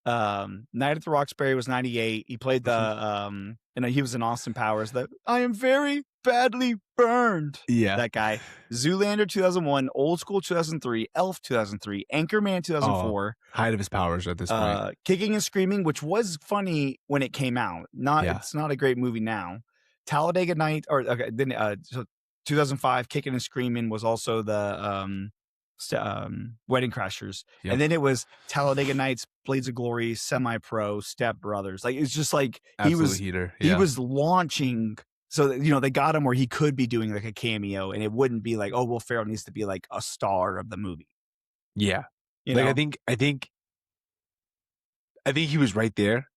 Speaker 2: Night at the Roxbury was 98. He played the
Speaker 1: Mhm.
Speaker 2: he was in Austin Powers. The I am very badly burned.
Speaker 1: Yeah.
Speaker 2: That guy. Zoolander 2001, Old School 2003, Elf 2003, Anchorman
Speaker 1: Oh,
Speaker 2: 2004,
Speaker 1: height of his powers at this point.
Speaker 2: Kicking and Screaming, which was funny when it came out. Not
Speaker 1: Yeah.
Speaker 2: It's not a great movie now. Talladega Night, or okay, then so 2005, Kicking and Screaming was also the Wedding Crashers, and
Speaker 1: Yep.
Speaker 2: then it was Talladega Nights, Blades of Glory, Semi Pro, Step Brothers. Like it's just like
Speaker 1: Absolute heater.
Speaker 2: he
Speaker 1: Yeah.
Speaker 2: was launching. So that, they got him where he could be doing like a cameo, and it wouldn't be like, oh, Will Ferrell needs to be like a star of the movie.
Speaker 1: Yeah.
Speaker 2: You
Speaker 1: Like,
Speaker 2: know?
Speaker 1: I think he was right there,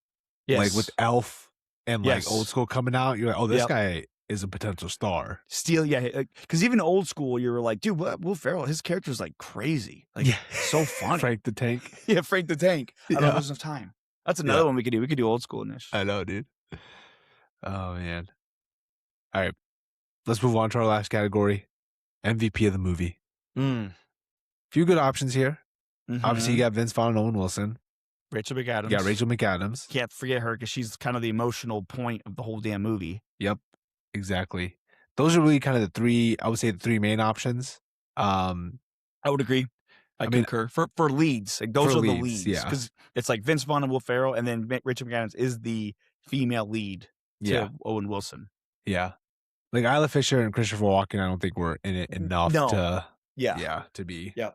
Speaker 1: like, with
Speaker 2: Yes.
Speaker 1: Elf and, like, Old
Speaker 2: Yes.
Speaker 1: School coming out. You're like, "Oh, this
Speaker 2: Yep.
Speaker 1: guy is a potential star."
Speaker 2: Steel, yeah, because even Old School, you were like, dude, Will Ferrell, his character's like crazy, like
Speaker 1: Yeah.
Speaker 2: so funny.
Speaker 1: Frank the Tank.
Speaker 2: Yeah, Frank the Tank. I don't know if
Speaker 1: Yeah.
Speaker 2: there's enough time. That's
Speaker 1: Yeah.
Speaker 2: another one we could do. We could do Old School-ish.
Speaker 1: I know, dude. Oh, man. Alright. Let's move on to our last category, MVP of the movie.
Speaker 2: Mm.
Speaker 1: Few good options here. Obviously, you
Speaker 2: Mhm.
Speaker 1: got Vince Vaughn and Owen Wilson.
Speaker 2: Rachel
Speaker 1: You got
Speaker 2: McAdams.
Speaker 1: Rachel McAdams.
Speaker 2: Can't forget her because she's kind of the emotional point of the whole damn movie.
Speaker 1: Yep, exactly. Those are really kind of I would say the 3 main options. Um,
Speaker 2: I would agree. I
Speaker 1: I mean,
Speaker 2: concur. For leads, like those
Speaker 1: for
Speaker 2: are the
Speaker 1: leads,
Speaker 2: leads,
Speaker 1: yeah.
Speaker 2: because it's like Vince Vaughn and Will Ferrell, and then Rachel McAdams is the female lead
Speaker 1: Yeah,
Speaker 2: to Owen Wilson.
Speaker 1: yeah. Like, Isla Fisher and Christopher Walken, I don't think were in it enough
Speaker 2: No.
Speaker 1: to
Speaker 2: Yeah.
Speaker 1: yeah, to be
Speaker 2: Yeah.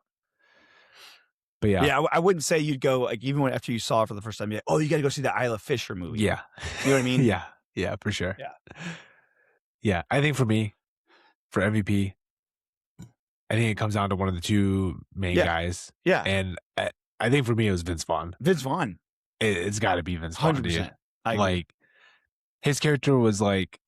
Speaker 1: but yeah.
Speaker 2: Yeah, I wouldn't say you'd go, like, even when after you saw it for the first time, you're like, "Oh, you gotta go see the Isla Fisher movie."
Speaker 1: Yeah.
Speaker 2: You know what I mean?
Speaker 1: Yeah, yeah, for sure.
Speaker 2: Yeah.
Speaker 1: Yeah, I think for me, for MVP, I think it comes down to one of the 2 main
Speaker 2: Yeah.
Speaker 1: guys,
Speaker 2: Yeah.
Speaker 1: and I think for me, it was Vince Vaughn.
Speaker 2: Vince Vaughn.
Speaker 1: It's gotta be Vince Vaughn, dude.
Speaker 2: 100%. I agree.
Speaker 1: Like, his character was, like,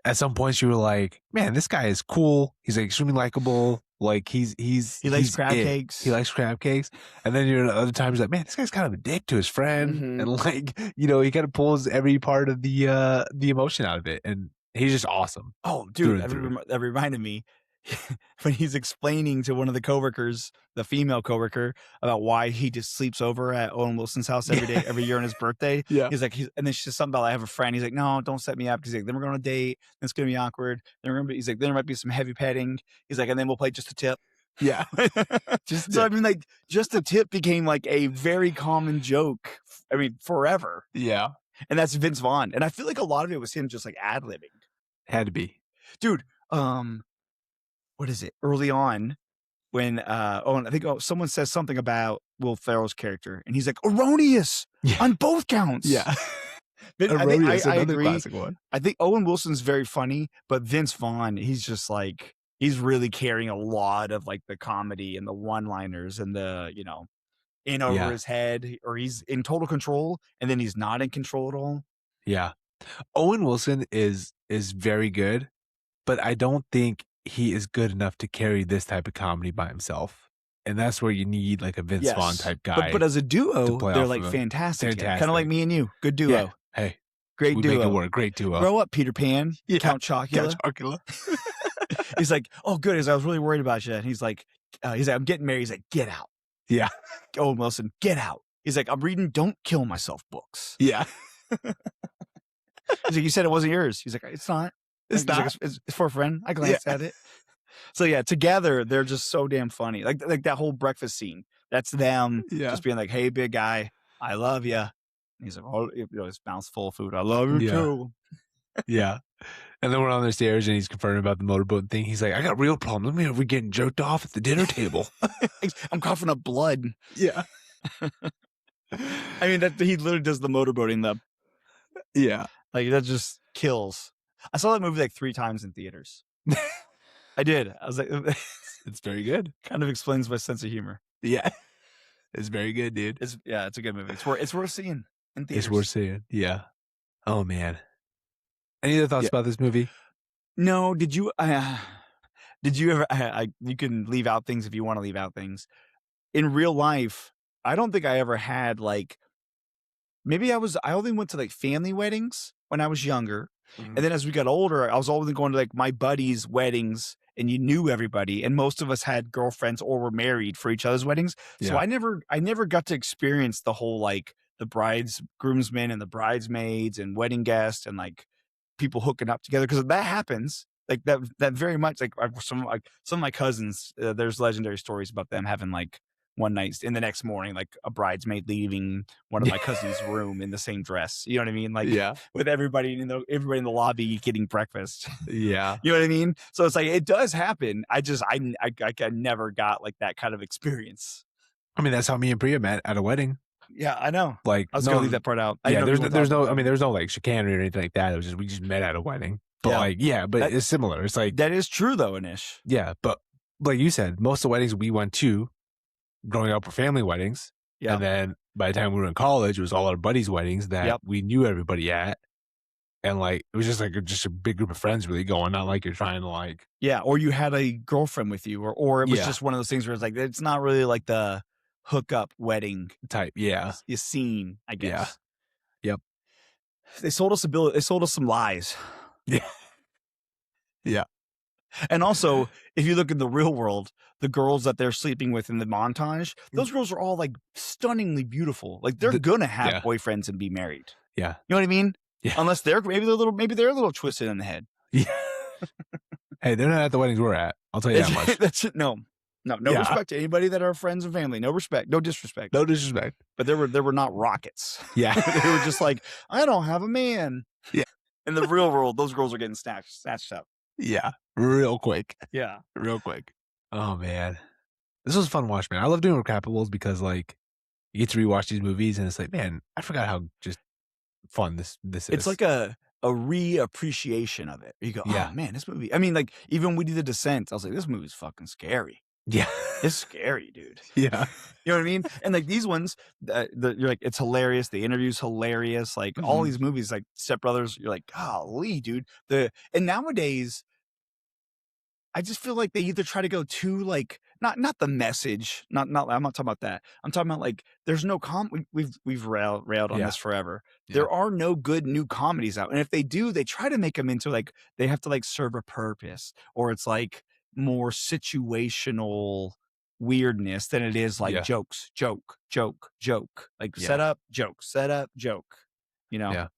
Speaker 1: at some points you were like, "Man, this guy is cool. He's, like, extremely likable. Like,
Speaker 2: He likes
Speaker 1: he's
Speaker 2: crab
Speaker 1: it.
Speaker 2: cakes.
Speaker 1: He likes crab cakes." And then you're at other times like, "Man, this guy's kind of a dick to his friend."
Speaker 2: Mhm.
Speaker 1: And, like, he kinda pulls every part of the emotion out of it, and he's just awesome.
Speaker 2: Oh,
Speaker 1: Through
Speaker 2: dude,
Speaker 1: and through.
Speaker 2: that reminded me when he's explaining to one of the coworkers, the female coworker, about why he just sleeps over at Owen Wilson's house every day, every year on his birthday.
Speaker 1: Yeah.
Speaker 2: He's like, and then she says something about, I have a friend. He's like, no, don't set me up. He's like, then we're going on a date. Then it's going to be awkward. He's like, then there might be some heavy petting. He's like, and then we'll play just a tip.
Speaker 1: Yeah.
Speaker 2: So, I mean, like, just a tip became like a very common joke. I mean, forever.
Speaker 1: Yeah.
Speaker 2: And that's Vince Vaughn. And I feel like a lot of it was him just like ad-libbing.
Speaker 1: Had to be.
Speaker 2: Dude, what is it? Early on, when I think someone says something about Will Ferrell's character, and he's like, erroneous
Speaker 1: Yeah.
Speaker 2: on both counts.
Speaker 1: Yeah.
Speaker 2: I
Speaker 1: Another
Speaker 2: agree.
Speaker 1: classic one.
Speaker 2: I think Owen Wilson's very funny, but Vince Vaughn, he's just like, he's really carrying a lot of like the comedy and the one-liners and the, in over
Speaker 1: Yeah.
Speaker 2: his head, or he's in total control, and then he's not in control at all.
Speaker 1: Yeah. Owen Wilson is very good, but I don't think he is good enough to carry this type of comedy by himself. And that's where you need like a Vince Vaughn type guy.
Speaker 2: But as a duo,
Speaker 1: play
Speaker 2: they're
Speaker 1: off
Speaker 2: like
Speaker 1: of him.
Speaker 2: fantastic. Kind of
Speaker 1: Fantastic.
Speaker 2: like me and you. Good duo.
Speaker 1: Yeah. Hey,
Speaker 2: Great
Speaker 1: we
Speaker 2: duo.
Speaker 1: make it work. Great duo.
Speaker 2: Grow up, Peter Pan.
Speaker 1: Yeah.
Speaker 2: Count Chocula.
Speaker 1: Count Chocula.
Speaker 2: He's like, oh, good. I was really worried about you. And he's like, I'm getting married. He's like, get out.
Speaker 1: Yeah.
Speaker 2: Owen Wilson, get out. He's like, I'm reading Don't Kill Myself books.
Speaker 1: Yeah.
Speaker 2: He's like, you said it wasn't yours. He's like, it's not.
Speaker 1: It's
Speaker 2: He's
Speaker 1: not.
Speaker 2: like, it's for a friend. I glanced at it. So yeah, together they're just so damn funny. Like that whole breakfast scene. That's them
Speaker 1: Yeah.
Speaker 2: just being like, "Hey, big guy, I love you." And he's like, "Oh, his mouth's full of food. I love you
Speaker 1: Yeah.
Speaker 2: too."
Speaker 1: Yeah. And then we're on the stairs and he's confirming about the motorboat thing. He's like, I got real problems. Let me know if we're getting jerked off at the dinner table.
Speaker 2: I'm coughing up blood.
Speaker 1: Yeah.
Speaker 2: I mean, he literally does the motorboating.
Speaker 1: Yeah.
Speaker 2: Like that just kills. I saw that movie like 3 times in theaters. I did. I was like,
Speaker 1: It's very good.
Speaker 2: kind of explains my sense of humor.
Speaker 1: Yeah. It's very good, dude.
Speaker 2: It's a good movie. It's worth seeing in theaters.
Speaker 1: It's worth seeing. Yeah. Oh, man. Any other thoughts
Speaker 2: Yeah.
Speaker 1: about this movie?
Speaker 2: No, did you ever, you can leave out things if you want to leave out things. In real life, I don't think I ever had like, I only went to like family weddings when I was younger.
Speaker 1: Mhm.
Speaker 2: And then as we got older, I was only going to like my buddies' weddings and you knew everybody, and most of us had girlfriends or were married for each other's weddings. So
Speaker 1: Yeah.
Speaker 2: I never got to experience the whole like the bride's groomsmen and the bridesmaids and wedding guests and like people hooking up together because that happens. Like that very much like some of my cousins, there's legendary stories about them having like one night in the next morning, like a bridesmaid leaving one of my cousin's room in the same dress. You know what I mean? Like
Speaker 1: Yeah.
Speaker 2: with everybody in the lobby getting breakfast.
Speaker 1: Yeah.
Speaker 2: You know what I mean? So it's like it does happen. I never got like that kind of experience.
Speaker 1: I mean, that's how me and Priya met at a wedding.
Speaker 2: Yeah, I know.
Speaker 1: Like,
Speaker 2: I was gonna leave
Speaker 1: no,
Speaker 2: that part out. I didn't
Speaker 1: yeah,
Speaker 2: know if you
Speaker 1: there's
Speaker 2: want to talk
Speaker 1: there's
Speaker 2: about
Speaker 1: no, I
Speaker 2: that.
Speaker 1: mean, there's no like chicanery or anything like that. It was just we just met at a wedding. But
Speaker 2: Yeah,
Speaker 1: like, yeah, but
Speaker 2: that
Speaker 1: it's similar. It's like,
Speaker 2: that is true though, Anish.
Speaker 1: yeah, but like you said, most of the weddings we went to growing up were family weddings.
Speaker 2: Yeah.
Speaker 1: And then by the time we were in college, it was all our buddies' weddings that
Speaker 2: Yep.
Speaker 1: we knew everybody at. And like, it was just like just a big group of friends really going, not like you're trying to like,
Speaker 2: Yeah, or you had a girlfriend with you, or it was
Speaker 1: yeah,
Speaker 2: just one of those things where it's like it's not really like the hookup wedding
Speaker 1: type. Yeah.
Speaker 2: scene, I
Speaker 1: Yeah.
Speaker 2: guess.
Speaker 1: Yep.
Speaker 2: They sold us some lies.
Speaker 1: Yeah. Yeah.
Speaker 2: And also, if you look in the real world, the girls that they're sleeping with in the montage, those girls are all like stunningly beautiful. Like they're
Speaker 1: The-
Speaker 2: gonna have
Speaker 1: yeah.
Speaker 2: boyfriends and be married.
Speaker 1: Yeah.
Speaker 2: You know what I mean?
Speaker 1: Yeah.
Speaker 2: Unless maybe they're a little twisted in the head.
Speaker 1: Yeah. Hey, they're not at the weddings we're at. I'll tell you that much.
Speaker 2: That's it. No
Speaker 1: Yeah.
Speaker 2: respect to anybody that are friends and family. No respect, no disrespect.
Speaker 1: No disrespect.
Speaker 2: But there were not rockets.
Speaker 1: Yeah.
Speaker 2: They were just like, I don't have a man.
Speaker 1: Yeah.
Speaker 2: In the real world, those girls are getting snatched up.
Speaker 1: Yeah. Real quick.
Speaker 2: Yeah.
Speaker 1: Real quick. Oh man. This was a fun watch, man. I love doing recappables because like you get to rewatch these movies and it's like, man, I forgot how just fun this
Speaker 2: It's
Speaker 1: is.
Speaker 2: like a reappreciation of it. You go, oh
Speaker 1: Yeah.
Speaker 2: man, this movie. I mean, like even when we did The Descent, I was like, this movie's fucking scary.
Speaker 1: Yeah.
Speaker 2: It's scary, dude.
Speaker 1: Yeah.
Speaker 2: You know what I mean? And like these ones, you're like, it's hilarious. The interview's hilarious. Like all
Speaker 1: Mhm.
Speaker 2: these movies, like Step Brothers, you're like, golly, dude. And nowadays, I just feel like they either try to go too like not the message, not I'm not talking about that. I'm talking about like there's no we've railed on
Speaker 1: Yeah.
Speaker 2: this forever.
Speaker 1: Yeah.
Speaker 2: There are no good new comedies out. And if they do, they try to make them into like they have to like serve a purpose or it's like more situational weirdness than it is like
Speaker 1: Yeah.
Speaker 2: jokes, joke. Like
Speaker 1: Yeah.
Speaker 2: set up, joke. You know?
Speaker 1: Yeah.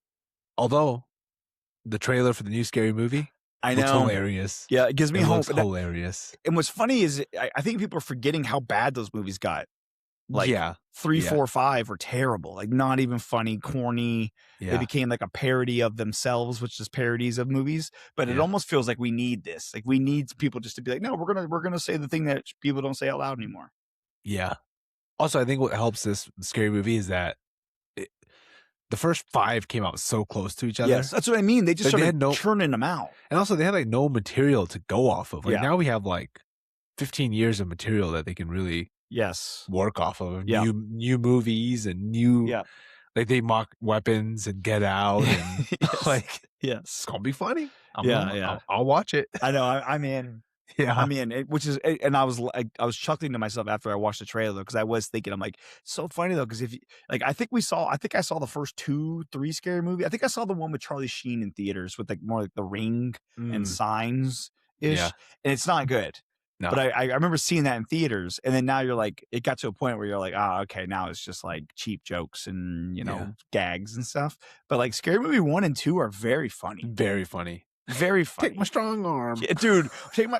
Speaker 1: Although the trailer for the new scary movie
Speaker 2: I
Speaker 1: looks
Speaker 2: know.
Speaker 1: hilarious.
Speaker 2: Yeah, it gives me
Speaker 1: It
Speaker 2: hope.
Speaker 1: looks hilarious.
Speaker 2: And what's funny is I think people are forgetting how bad those movies got. Like
Speaker 1: Yeah.
Speaker 2: 3,
Speaker 1: Yeah.
Speaker 2: 4, 5 were terrible. Like not even funny, corny. They
Speaker 1: Yeah.
Speaker 2: became like a parody of themselves, which is parodies of movies. But it
Speaker 1: Yeah.
Speaker 2: almost feels like we need this. Like we need people just to be like, no, we're gonna say the thing that people don't say out loud anymore.
Speaker 1: Yeah. Also, I think what helps this scary movie is that the first 5 came out so close to each other.
Speaker 2: Yes, that's what I mean. They just
Speaker 1: Like, they
Speaker 2: started
Speaker 1: had
Speaker 2: churning them out.
Speaker 1: And also they had like no material to go off of. Like
Speaker 2: Yeah.
Speaker 1: now we have like 15 years of material that they can really
Speaker 2: Yes.
Speaker 1: work off of.
Speaker 2: Yeah.
Speaker 1: New movies and new
Speaker 2: Yeah.
Speaker 1: like they mock weapons and Get Out and
Speaker 2: Yes.
Speaker 1: like
Speaker 2: Yes.
Speaker 1: it's gonna be funny.
Speaker 2: Yeah.
Speaker 1: I'll watch it.
Speaker 2: I know. I'm in.
Speaker 1: Yeah.
Speaker 2: I mean, which is, and I was like, I was chuckling to myself after I watched the trailer because I was thinking, I'm like, so funny though, because if you, like, I think I saw the first 2, 3 scary movie. I think I saw the one with Charlie Sheen in theaters with like more like The Ring and Signs ish,
Speaker 1: Yeah.
Speaker 2: and it's not good.
Speaker 1: No.
Speaker 2: But I remember seeing that in theaters, and then now you're like, it got to a point where you're like, okay, now it's just like cheap jokes and gags and stuff. But like Scary Movie 1 and 2 are very funny,
Speaker 1: Very funny.
Speaker 2: very funny.
Speaker 1: Take my strong arm.
Speaker 2: Yeah, dude,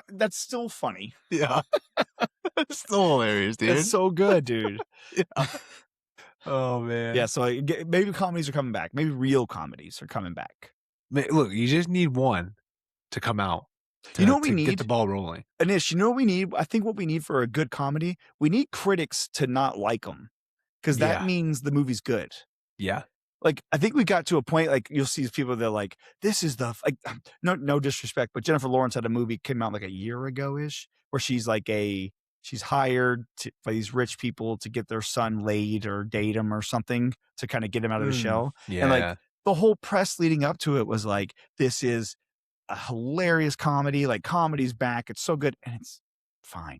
Speaker 2: that's still funny.
Speaker 1: Yeah. It's still hilarious, dude.
Speaker 2: It's so good, dude.
Speaker 1: Yeah. Oh man.
Speaker 2: Yeah, so maybe comedies are coming back. Maybe real comedies are coming back.
Speaker 1: Look, you just need one to come out.
Speaker 2: You know what we
Speaker 1: to
Speaker 2: need?
Speaker 1: get the ball rolling.
Speaker 2: Anish, you know what we need? I think what we need for a good comedy, we need critics to not like them because that
Speaker 1: Yeah.
Speaker 2: means the movie's good.
Speaker 1: Yeah.
Speaker 2: Like, I think we got to a point, like, you'll see people that are like, this is the, like, no disrespect, but Jennifer Lawrence had a movie came out like a year ago-ish where she's like she's hired by these rich people to get their son laid or date him or something to kind of get him out of the show.
Speaker 1: Yeah.
Speaker 2: And like the whole press leading up to it was like, this is a hilarious comedy. Like comedy's back. It's so good. And it's fine.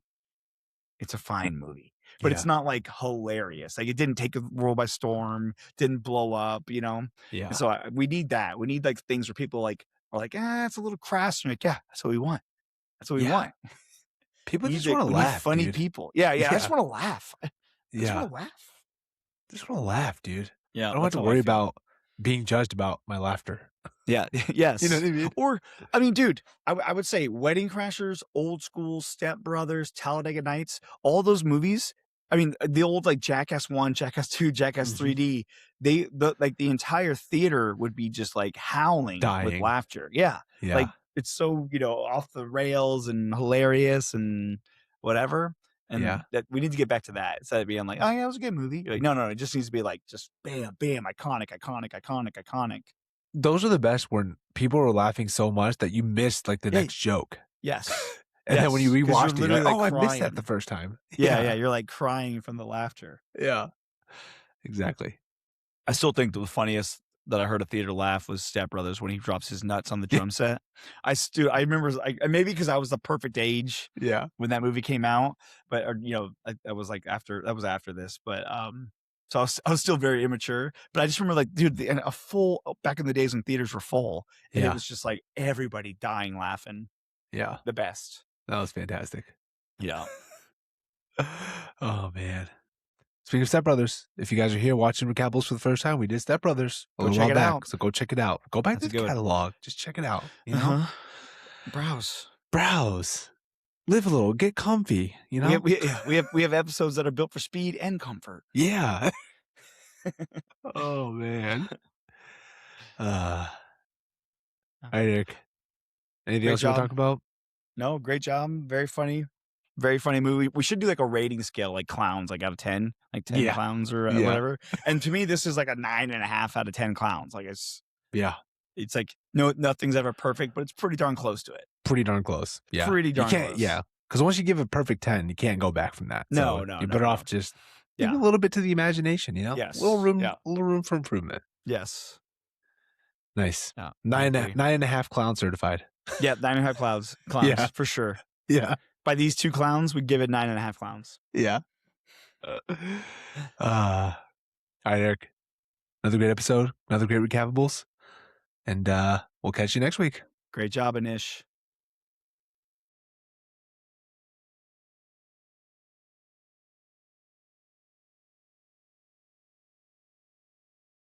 Speaker 2: It's a fine movie, but it's not like hilarious. Like it didn't take the world by storm, didn't blow up,
Speaker 1: Yeah.
Speaker 2: And so we need that. We need like things where people like are like, it's a little crass. And you're like, yeah, that's what we want. That's what we
Speaker 1: Yeah.
Speaker 2: want.
Speaker 1: People just wanna
Speaker 2: We need
Speaker 1: laugh,
Speaker 2: funny
Speaker 1: dude.
Speaker 2: people. Yeah, yeah, I just
Speaker 1: Yeah.
Speaker 2: wanna laugh. I just
Speaker 1: Yeah.
Speaker 2: wanna laugh.
Speaker 1: Just wanna laugh, dude.
Speaker 2: Yeah,
Speaker 1: I don't have
Speaker 2: that's
Speaker 1: to
Speaker 2: how I
Speaker 1: worry
Speaker 2: feel.
Speaker 1: about being judged about my laughter.
Speaker 2: Yeah,
Speaker 1: You know what
Speaker 2: yes.
Speaker 1: I mean?
Speaker 2: Or, I mean, dude, I would say Wedding Crashers, Old School, Step Brothers, Talladega Nights, all those movies. I mean, the old like Jackass 1, Jackass 2, Jackass
Speaker 1: Mhm.
Speaker 2: 3D, the entire theater would be just like howling with
Speaker 1: Dying.
Speaker 2: laughter. Yeah. Like
Speaker 1: Yeah.
Speaker 2: it's so, off the rails and hilarious and whatever.
Speaker 1: Yeah.
Speaker 2: And that we need to get back to that instead of being like, oh yeah, it was a good movie. You're like, no, no, it just needs to be like just bam, bam, iconic, iconic, iconic, iconic.
Speaker 1: Those are the best when people are laughing so much that you missed, like, the
Speaker 2: Yeah.
Speaker 1: next joke.
Speaker 2: Yes.
Speaker 1: And then when you
Speaker 2: Because 'cause you're
Speaker 1: rewatched it, you're
Speaker 2: literally,
Speaker 1: like,
Speaker 2: like,
Speaker 1: "Oh, I missed that the
Speaker 2: crying.
Speaker 1: first time."
Speaker 2: Yeah, yeah,
Speaker 1: Yeah.
Speaker 2: you're, like, crying from the laughter.
Speaker 1: Yeah. Exactly.
Speaker 2: I still think the funniest that I heard a theater laugh was Step Brothers when he drops his nuts on the
Speaker 1: Yeah.
Speaker 2: drum set. I remember, like, maybe because I was the perfect age
Speaker 1: Yeah.
Speaker 2: when that movie came out, but or, that was, like, after this, but, so I was still very immature, but I just remember, like, dude, and a full back in the days when theaters were full, and it
Speaker 1: Yeah.
Speaker 2: was just, like, everybody dying laughing.
Speaker 1: Yeah.
Speaker 2: The best.
Speaker 1: That was fantastic.
Speaker 2: Yeah.
Speaker 1: Oh, man. Speaking of Step Brothers, if you guys are here watching Recappables for the first time, we did Step Brothers a
Speaker 2: Go
Speaker 1: little
Speaker 2: check
Speaker 1: while
Speaker 2: it
Speaker 1: back,
Speaker 2: out.
Speaker 1: so go check it out. Go back
Speaker 2: That's
Speaker 1: to
Speaker 2: a
Speaker 1: the
Speaker 2: good one.
Speaker 1: catalog. Just check it out, you know?
Speaker 2: Uh-huh. Browse.
Speaker 1: Browse. Live a little. Get comfy, you
Speaker 2: We have
Speaker 1: know?
Speaker 2: we have episodes that are built for speed and comfort.
Speaker 1: Yeah. Oh, man. Uh, all right, Eric. Anything
Speaker 2: Great
Speaker 1: else you wanna
Speaker 2: job.
Speaker 1: talk about?
Speaker 2: No, great job. Very funny movie. We should do like a rating scale, like clowns, like out of 10, like 10
Speaker 1: Yeah.
Speaker 2: clowns or
Speaker 1: Yeah.
Speaker 2: whatever. And to me, this is like a 9.5 out of 10 clowns. Like
Speaker 1: Yeah.
Speaker 2: it's like no, nothing's ever perfect, but it's pretty darn close to it.
Speaker 1: Pretty darn close. Yeah.
Speaker 2: Pretty
Speaker 1: You
Speaker 2: darn
Speaker 1: can't
Speaker 2: close.
Speaker 1: because once you give a perfect 10, you can't go back from that.
Speaker 2: No,
Speaker 1: So,
Speaker 2: no,
Speaker 1: you're
Speaker 2: no,
Speaker 1: better
Speaker 2: no.
Speaker 1: off just leave a
Speaker 2: Yeah.
Speaker 1: little bit to the imagination, you know?
Speaker 2: Yes. Yeah.
Speaker 1: A little room for improvement.
Speaker 2: Yes.
Speaker 1: Nice.
Speaker 2: Yeah. I agree.
Speaker 1: 9.5 clown certified.
Speaker 2: Yeah, 9.5 clowns
Speaker 1: Yeah.
Speaker 2: for sure.
Speaker 1: Yeah.
Speaker 2: By these two clowns, we'd give it 9.5 clowns.
Speaker 1: Yeah. All right, Eric. Another great episode, another great Recappables, and, we'll catch you next week.
Speaker 2: Great job, Anish.